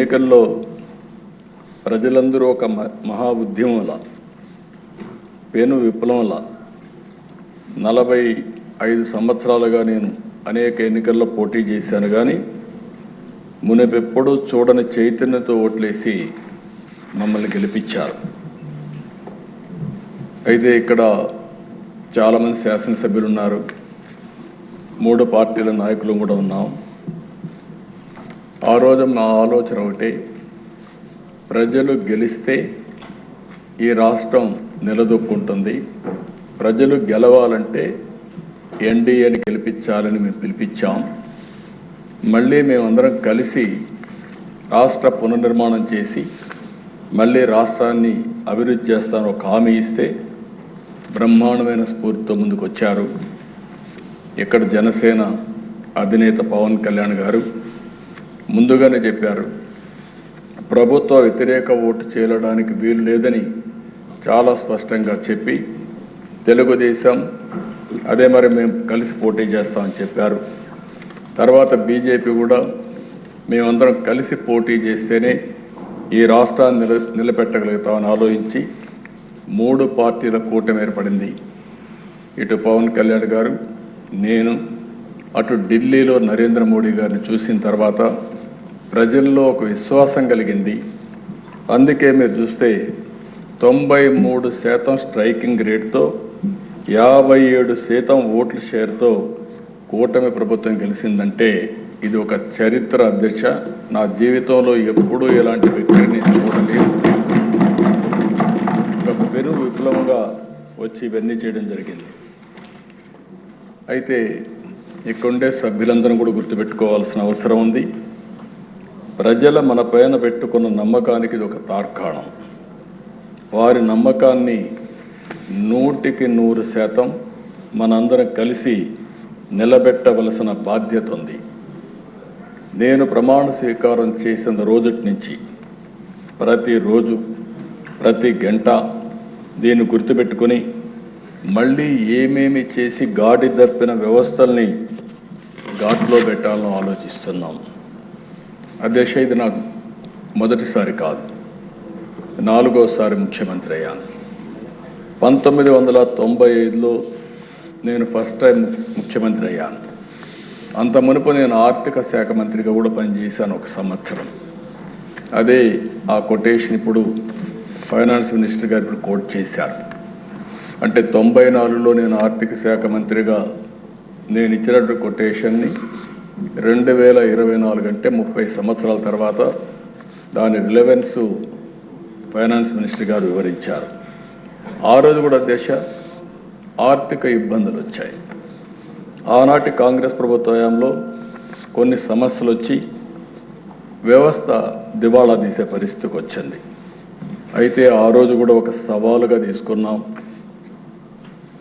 ఎన్నికల్లో ప్రజలందరూ ఒక మహా ఉద్యమంలా పెను విప్లవంలా 45 సంవత్సరాలుగా నేను అనేక ఎన్నికల్లో పోటీ చేశాను. కానీ మునుపెప్పుడూ చూడని చైతన్యంతో ఓట్లేసి మమ్మల్ని గెలిపించారు. అయితే ఇక్కడ చాలామంది శాసనసభ్యులు ఉన్నారు, 3 పార్టీల నాయకులు కూడా ఉన్నాం. ఆ రోజు నా ఆలోచన ఒకటే, ప్రజలు గెలిస్తే ఈ రాష్ట్రం నిలదొక్కుంటుంది. ప్రజలు గెలవాలంటే ఎన్డీఏని గెలిపించాలని మేము పిలిపించాం. మళ్ళీ మేమందరం కలిసి రాష్ట్ర పునర్నిర్మాణం చేసి మళ్ళీ రాష్ట్రాన్ని అభివృద్ధి చేస్తాను ఒక హామీ ఇస్తే బ్రహ్మాండమైన స్ఫూర్తితో ముందుకు వచ్చారు. ఇక్కడ జనసేన అధినేత పవన్ కళ్యాణ్ గారు ముందుగానే చెప్పారు, ప్రభుత్వ వ్యతిరేక ఓటు చేయడానికి వీలు లేదని చాలా స్పష్టంగా చెప్పి, తెలుగుదేశం అదే మరి మేము కలిసి పోటీ చేస్తామని చెప్పారు. తర్వాత బీజేపీ కూడా మేమందరం కలిసి పోటీ చేస్తేనే ఈ రాష్ట్రాన్ని నిలబెట్టగలుగుతామని ఆలోచించి 3 పార్టీల కూటమి ఏర్పడింది. ఇటు పవన్ కళ్యాణ్ గారు, నేను, అటు ఢిల్లీలో నరేంద్ర మోడీ గారిని చూసిన తర్వాత ప్రజల్లో ఒక విశ్వాసం కలిగింది. అందుకే మీరు చూస్తే 93% స్ట్రైకింగ్ రేట్తో 57% ఓట్ల షేర్తో కూటమి ప్రభుత్వం గెలిచిందంటే ఇది ఒక చరిత్ర అధ్యక్ష. నా జీవితంలో ఎప్పుడూ ఇలాంటి వ్యక్తిని చూడలేదు. ఒక పెను విప్లవంగా వచ్చి ఇవన్నీ చేయడం జరిగింది. అయితే ఇక్కడుండే సభ్యులందరం కూడా గుర్తుపెట్టుకోవాల్సిన అవసరం ఉంది. ప్రజల మన పైన పెట్టుకున్న నమ్మకానికి ఇది ఒక తార్కాణం. వారి నమ్మకాన్ని 100% మనందరం కలిసి నిలబెట్టవలసిన బాధ్యత ఉంది. నేను ప్రమాణ స్వీకారం చేసిన రోజుటి నుంచి ప్రతిరోజు ప్రతి గంట దీన్ని గుర్తుపెట్టుకొని మళ్ళీ ఏమేమి చేసి గాడి తప్పిన వ్యవస్థల్ని ఘాట్లో పెట్టాలని ఆలోచిస్తున్నాం. అధ్యక్ష, ఇది నాకు మొదటిసారి కాదు, 4వసారి ముఖ్యమంత్రి అయ్యాను. 1995లో నేను ఫస్ట్ టైం ముఖ్యమంత్రి అయ్యాను. అంత మునుపు నేను ఆర్థిక శాఖ మంత్రిగా కూడా పనిచేశాను 1 సంవత్సరం. అదే ఆ కొటేషన్ ఇప్పుడు ఫైనాన్స్ మినిస్టర్ గారు ఇప్పుడు కోట్ చేశారు. అంటే 94లో నేను ఆర్థిక శాఖ మంత్రిగా నేను ఇచ్చినటువంటి కొటేషన్ని 2024 అంటే 30 సంవత్సరాల తర్వాత దాని రిలవెన్స్ ఫైనాన్స్ మినిస్టర్ గారు వివరించారు. ఆ రోజు కూడా దేశ ఆర్థిక ఇబ్బందులు వచ్చాయి. ఆనాటి కాంగ్రెస్ ప్రభుత్వ హయాంలో కొన్ని సమస్యలు వచ్చి వ్యవస్థ దివాళా తీసే పరిస్థితికి వచ్చింది. అయితే ఆ రోజు కూడా ఒక సవాలుగా తీసుకున్నాం.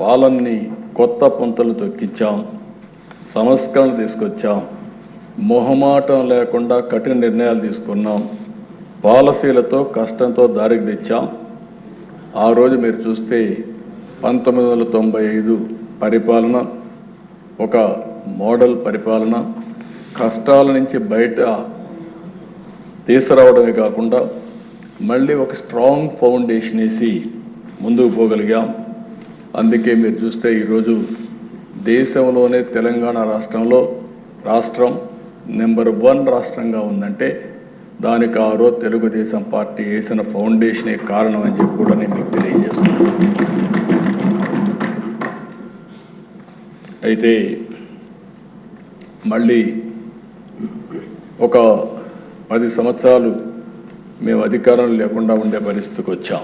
పాలనని కొత్త పుంతలు తొక్కించాం, సంస్కరణలు తీసుకొచ్చాం, మొహమాటం లేకుండా కఠిన నిర్ణయాలు తీసుకున్నాం, పాలసీలతో కష్టంతో దారికి తెచ్చాం. ఆ రోజు మీరు చూస్తే 1995 పరిపాలన ఒక మోడల్ పరిపాలన, కష్టాల నుంచి బయట తీసుకురావడమే కాకుండా మళ్ళీ ఒక స్ట్రాంగ్ ఫౌండేషన్ వేసి ముందుకు పోగలిగాం. అందుకే మీరు చూస్తే ఈరోజు దేశంలోనే తెలంగాణ రాష్ట్రం నెంబర్ 1 రాష్ట్రంగా ఉందంటే దానికి ఆ రోజు తెలుగుదేశం పార్టీ వేసిన ఫౌండేషనే కారణం అని చెప్పి కూడా నేను మీకు తెలియజేస్తున్నాను. అయితే మళ్ళీ ఒక 10 సంవత్సరాలు మేము అధికారం లేకుండా ఉండే పరిస్థితికి వచ్చాం.